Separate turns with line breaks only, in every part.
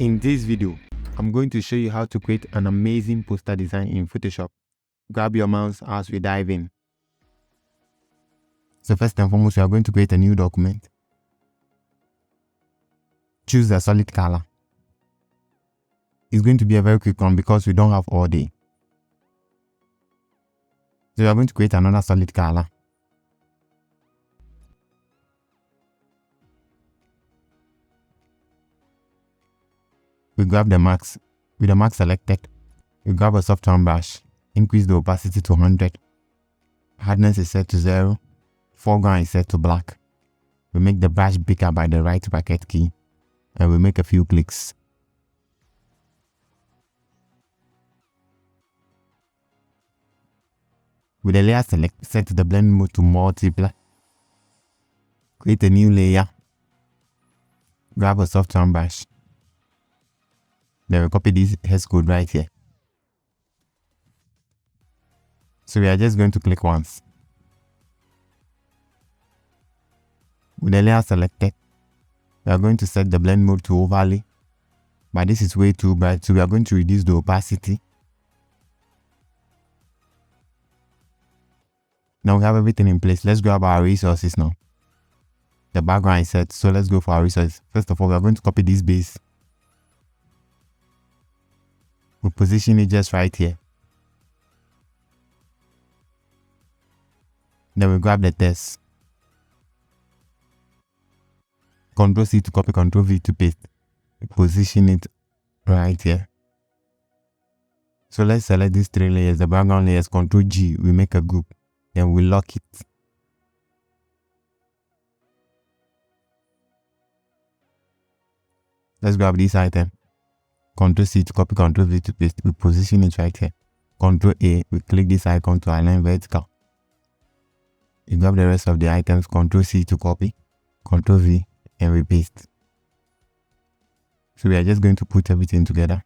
In this video, I'm going to show you how to create an amazing poster design in Photoshop. Grab your mouse as we dive in. So first and foremost, we are going to create a new document. Choose a solid color. It's going to be a very quick one because we don't have all day. So we are going to create another solid color. We grab the max. With the max selected, we grab a soft tone brush. Increase the opacity to 100. Hardness is set to 0. Foreground is set to black. We make the brush bigger by the right bracket key. And we make a few clicks. With the layer select, set the blend mode to multiply. Create a new layer. Grab a soft tone brush. Then we copy this hex code right here. So we are just going to click once. With the layer selected, we are going to set the blend mode to overlay. But this is way too bright, so we are going to reduce the opacity. Now we have everything in place. Let's grab our resources now. The background is set, so let's go for our resources. First of all, we are going to copy this base. We position it just right here. Then we grab the text. Ctrl C to copy, Ctrl V to paste. We position it right here. So let's select these three layers, the background layers, Ctrl G, we make a group. Then we lock it. Let's grab this item. Ctrl C to copy, Ctrl V to paste. We position it right here. Ctrl A, we click this icon to align vertical. We grab the rest of the items, Ctrl C to copy, Ctrl V, and we paste. So we are just going to put everything together.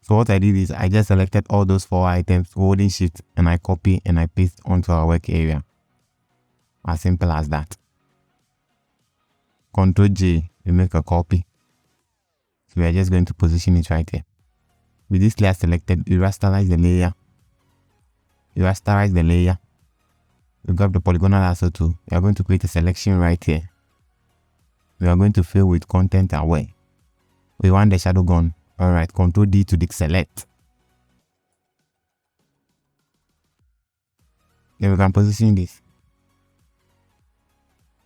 So what I did is I just selected all those 4 items, holding shift, and I copy and I paste onto our work area. As simple as that. Ctrl J, we make a copy. So we are just going to position it right here. With this layer selected, we rasterize the layer. We rasterize the layer. We grab the polygonal lasso tool. We are going to create a selection right here. We are going to fill with content aware. We want the shadow gone. Alright, Ctrl D to deselect. Then we can position this.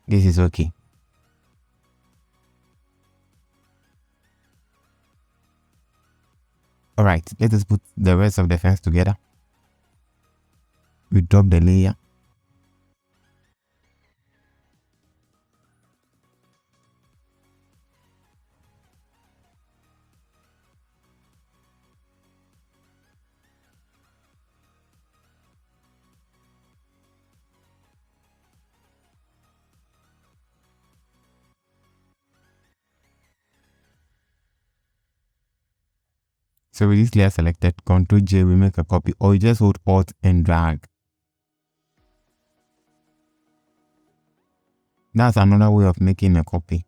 This is okay. Alright, let us put the rest of the fence together. We drop the layer. So with this layer selected, Ctrl J, we make a copy, or you just hold Alt and drag. That's another way of making a copy.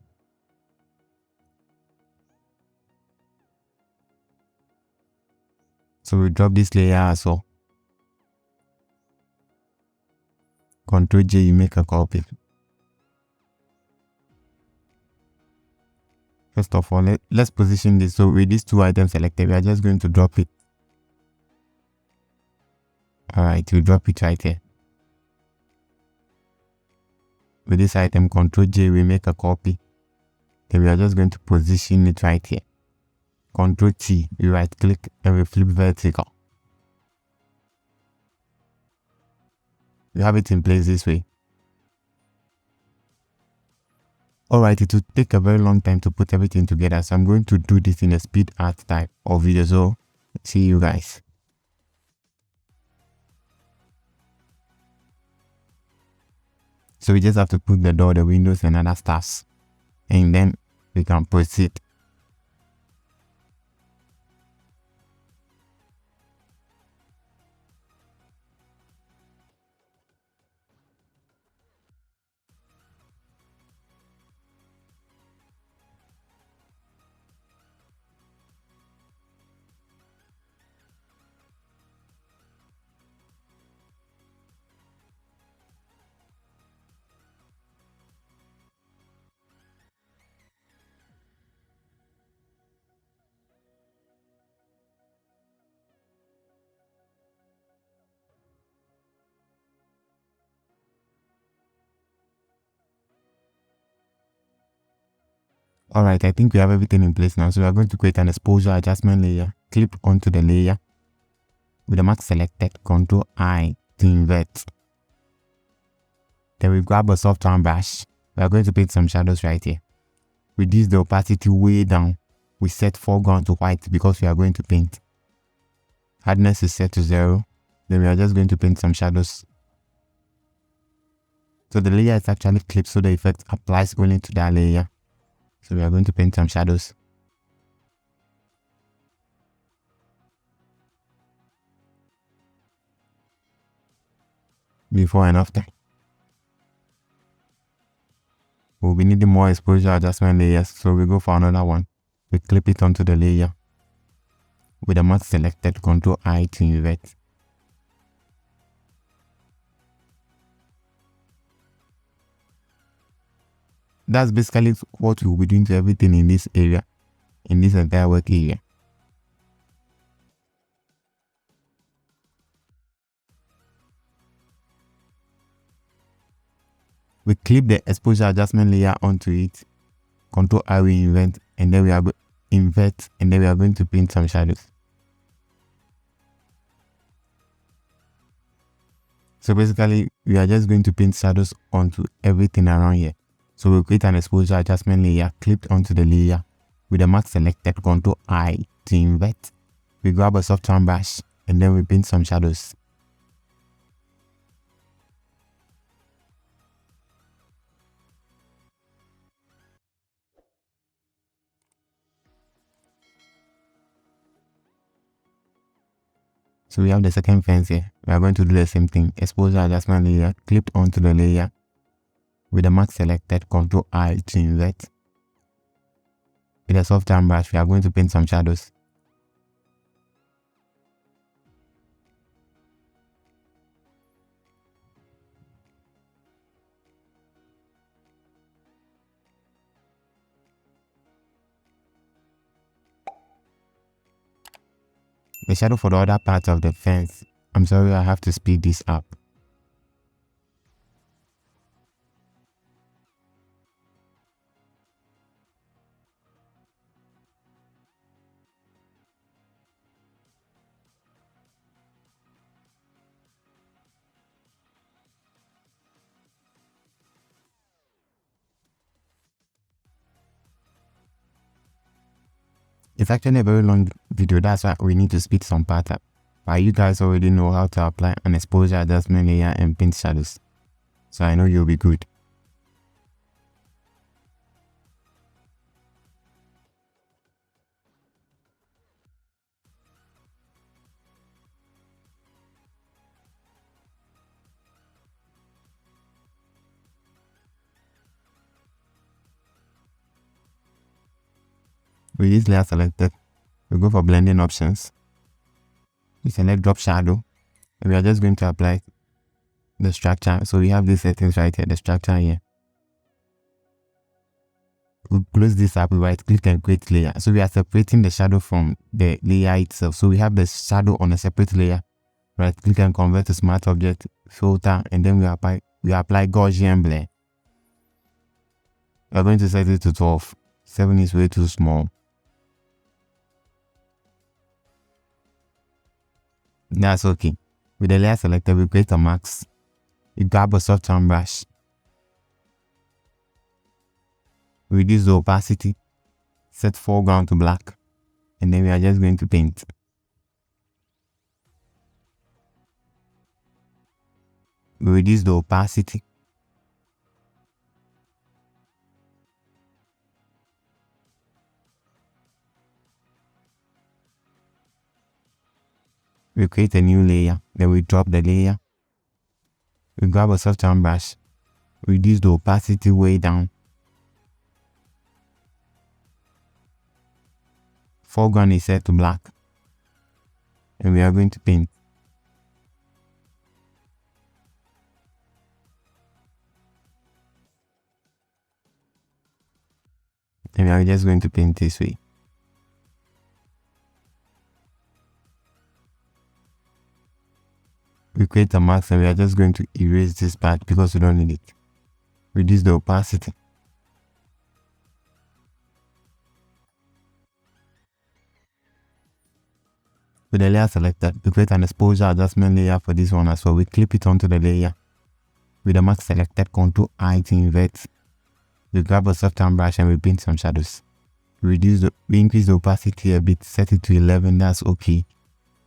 So we drop this layer as well. Ctrl J, you make a copy. First of all, let's position this. So with these 2 items selected, we are just going to drop it. Alright, we drop it right here. With this item, Ctrl J, we make a copy. Then we are just going to position it right here. Ctrl T, we right click and we flip vertical. We have it in place this way. Alright, it will take a very long time to put everything together, so I'm going to do this in a speed art type of video. So see you guys. So we just have to put the door, the windows, and other stuffs, and then we can proceed. Alright, I think we have everything in place now. So we are going to create an exposure adjustment layer. Clip onto the layer. With the mask selected, Ctrl I to invert. Then we grab a soft round brush. We are going to paint some shadows right here. Reduce the opacity way down. We set foreground to white because we are going to paint. Hardness is set to 0. Then we are just going to paint some shadows. So the layer is actually clipped so the effect applies only to that layer. So we are going to paint some shadows. Before and after. We'll be needing more exposure adjustment layers, so we go for another one. We clip it onto the layer. With the mask selected, Ctrl I to invert. That's basically what we'll be doing to everything in this area, in this entire work area. We clip the exposure adjustment layer onto it, Ctrl I will invert, and then we are going to paint some shadows. So basically, we are just going to paint shadows onto everything around here. So we'll create an exposure adjustment layer clipped onto the layer. With the mask selected, Ctrl I to invert. We grab a soft round brush and then we paint some shadows. So we have the second fence here. We are going to do the same thing. Exposure adjustment layer clipped onto the layer. With the mask selected, Ctrl I to invert. With a soft round brush, we are going to paint some shadows. The shadow for the other part of the fence. I'm sorry, I have to speed this up. It's actually a very long video, that's why we need to speed some part up. But you guys already know how to apply an exposure adjustment layer and paint shadows. So I know you'll be good. With this layer selected, we go for blending options. We select drop shadow. And we are just going to apply the structure. So we have these settings right here, the structure here. We'll close this up, we right click and create layer. So we are separating the shadow from the layer itself. So we have the shadow on a separate layer. Right click and convert to smart object, filter, and then we apply Gaussian blur. We are going to set it to 12. 7 is way too small. That's okay. With the layer selected, we create a mask. We grab a soft round brush. Reduce the opacity. Set foreground to black. And then we are just going to paint. We reduce the opacity. We create a new layer. Then we drop the layer. We grab a soft round brush. Reduce the opacity way down. Foreground is set to black. And we are going to paint. And we are just going to paint this way. We create a mask and we are just going to erase this part because we don't need it. Reduce the opacity. With the layer selected, we create an exposure adjustment layer for this one as well. We clip it onto the layer. With the mask selected, Ctrl I to invert. We grab a soften brush and we paint some shadows. We increase the opacity a bit, set it to 11, that's okay.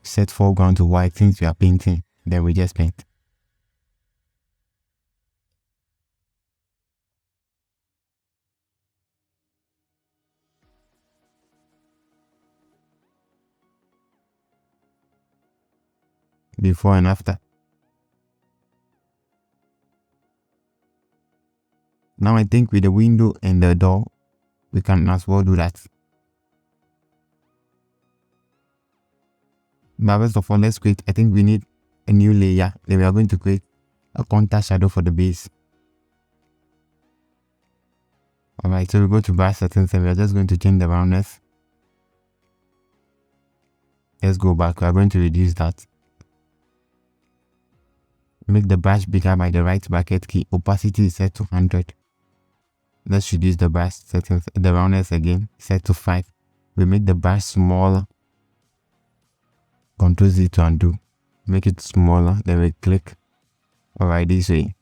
Set foreground to white since we are painting, then we just paint. Before and after. Now I think with the window and the door, we can as well do that. But first of all, let's create, I think we need a new layer. Then we are going to create a contour shadow for the base. Alright, so we go to brush settings and we are just going to change the roundness. Let's go back, we are going to reduce that. Make the brush bigger by the right bracket key. Opacity is set to 100. Let's reduce the brush settings, the roundness again, set to 5. We make the brush smaller. Ctrl Z to undo. Make it smaller, then we click. Alright, this way.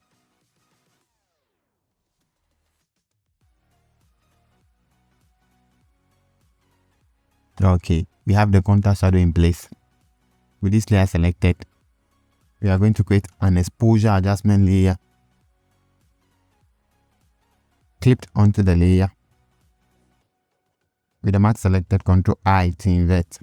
Okay, we have the contour shadow in place. With this layer selected, we are going to create an exposure adjustment layer. Clipped onto the layer. With the mask selected, Ctrl I to invert.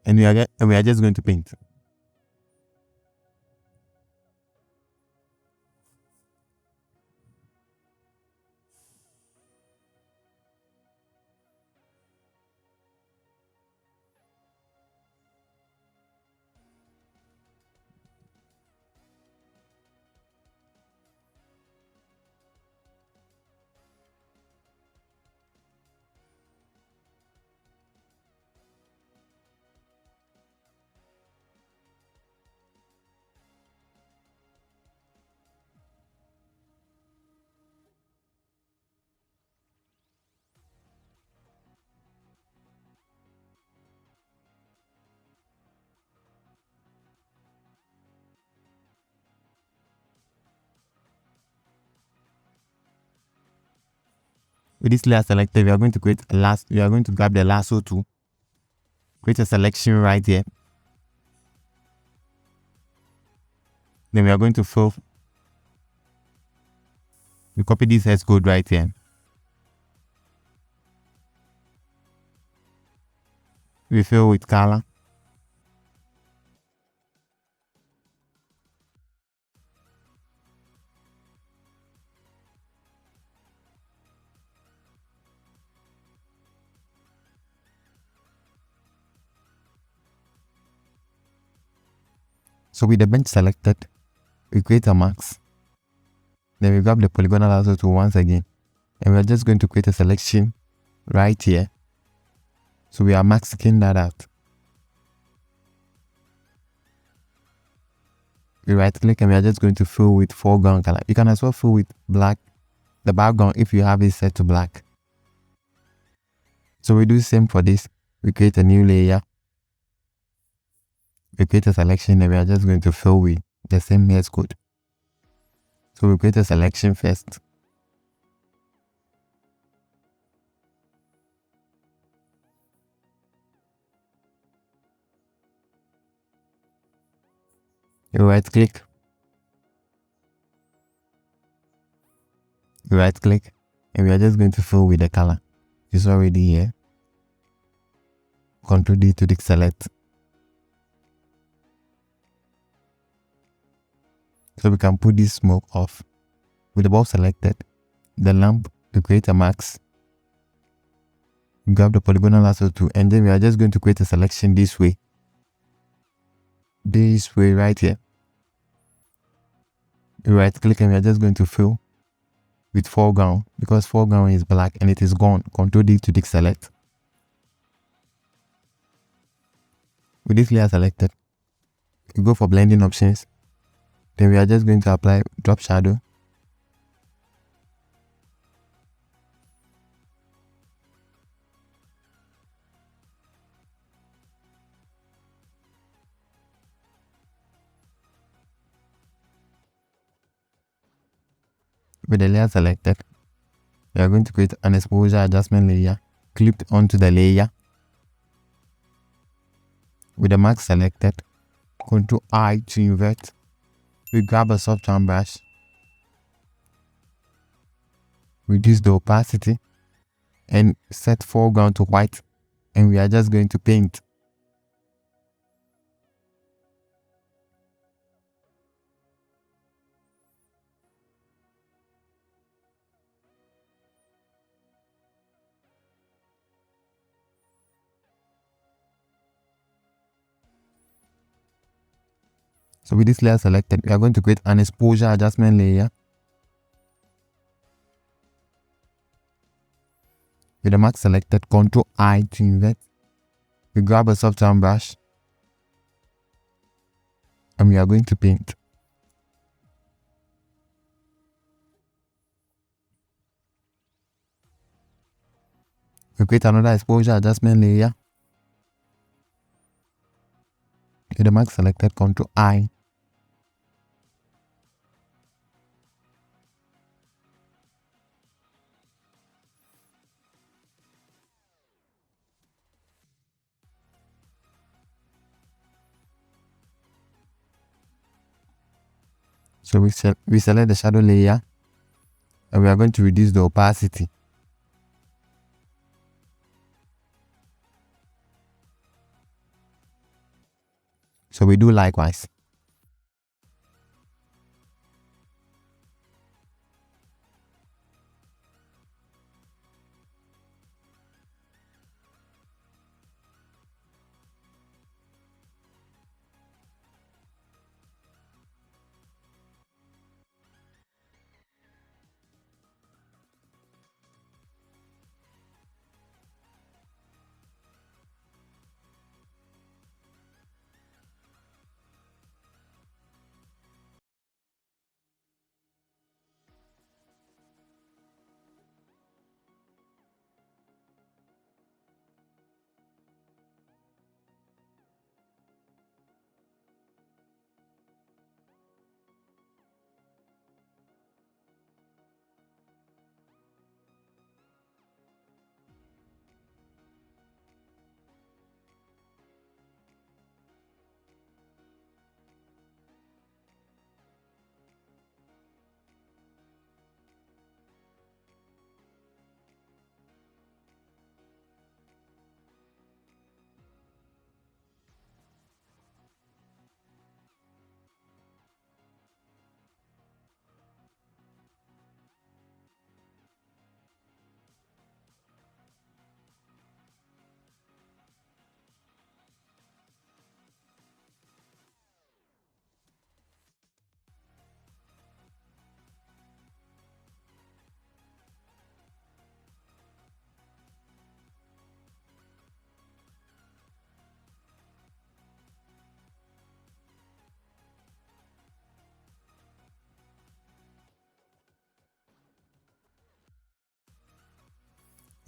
And we are just going to paint. With this layer selected, we are going to create we are going to grab the lasso tool. Create a selection right here. Then we are going to fill. We copy this S code right here. We fill with color. So with the bench selected, we create a mask. Then we grab the polygonal lasso tool once again. And we are just going to create a selection right here. So we are masking that out. We right click and we are just going to fill with foreground color. You can as well fill with black, the background if you have it set to black. So we do the same for this. We create a new layer. We create a selection and we are just going to fill with the same hash code. So we create a selection first. You right click. You right click and we are just going to fill with the color. It's already here. Ctrl D to deselect. So we can put this smoke off. With the bulb selected, the lamp to create a mask. Grab the polygonal lasso tool and then we are just going to create a selection this way. This way right here. You right click and we are just going to fill with foreground because foreground is black and it is gone. Ctrl D to deselect. With this layer selected, we go for blending options. Then we are just going to apply drop shadow. With the layer selected, we are going to create an exposure adjustment layer clipped onto the layer. With the mask selected, Ctrl I to invert. We grab a soft round brush, reduce the opacity, and set foreground to white. And we are just going to paint. So with this layer selected, we are going to create an exposure adjustment layer. With the mask selected, Ctrl I to invert. We grab a soft round brush and we are going to paint. We create another exposure adjustment layer. With the mask selected, Ctrl I. So we select the shadow layer and we are going to reduce the opacity. So we do likewise.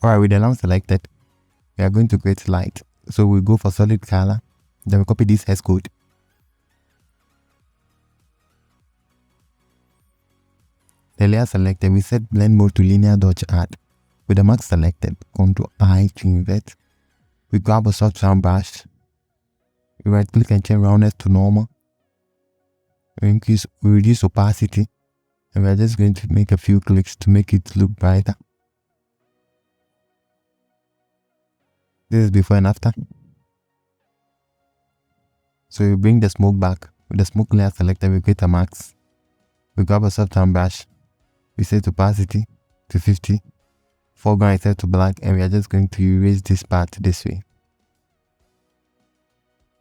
Alright, with the lamp selected, we are going to create light. So we go for solid color. Then we copy this hex code. The layer selected, we set blend mode to linear dodge add. With the mask selected, Ctrl I to invert. We grab a soft round brush. We right click and change roundness to normal. We reduce opacity. And we are just going to make a few clicks to make it look brighter. This is before and after. So we bring the smoke back. With the smoke layer selected, we create a mask. We grab a soft round brush. We set opacity to 50. Foreground is set to black and we are just going to erase this part this way.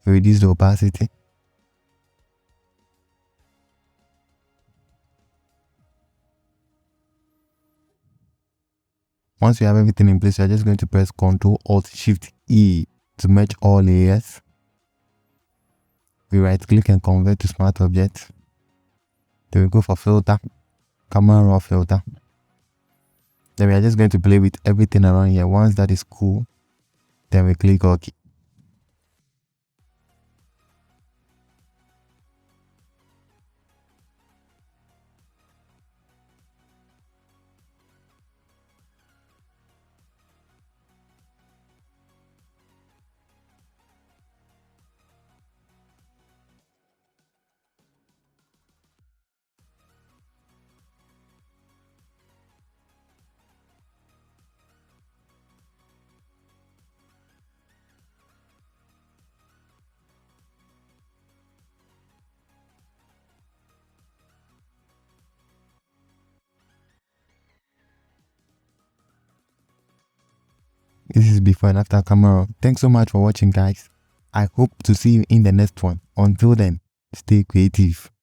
We reduce the opacity. Once you have everything in place, you're just going to press Ctrl Alt Shift E to merge all layers. We right click and convert to smart object. Then we go for filter, camera raw filter. Then we are just going to play with everything around here. Once that is cool, then we click OK. This is before and after camera. Thanks so much for watching, guys. I hope to see you in the next one. Until then, stay creative.